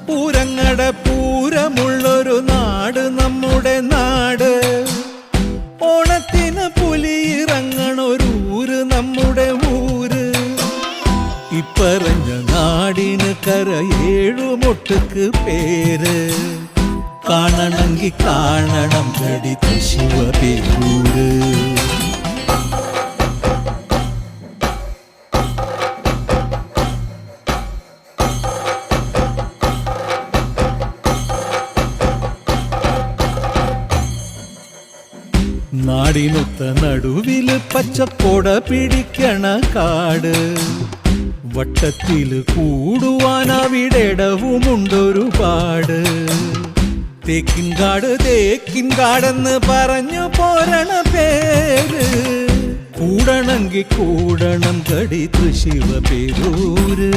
പൂരങ്ങട പൂരമുള്ളൊരു നാട് നമ്മുടെ നാട്. ഓണത്തിന് പുലിയിറങ്ങണൊരൂര് നമ്മുടെ ഊര്. ഇപ്പറഞ്ഞ നാടിന് കരയേഴുമൊട്ടുക്ക് പേര്. കാണണമെങ്കിൽ കാണണം ഗടി ശിവപേരൂര്. നാടിനൊത്ത നടുവില് പച്ചക്കൊട പിടിക്കണ കാട്. വട്ടത്തില് കൂടുവാൻ അവിടെടവുമുണ്ടൊരുപാട്. തേക്കിൻകാട് തേക്കിൻകാടെന്ന് പറഞ്ഞു പോരണ പേര്. കൂടണമെങ്കിൽ കൂടണം ഗടി ശിവപേരൂര്.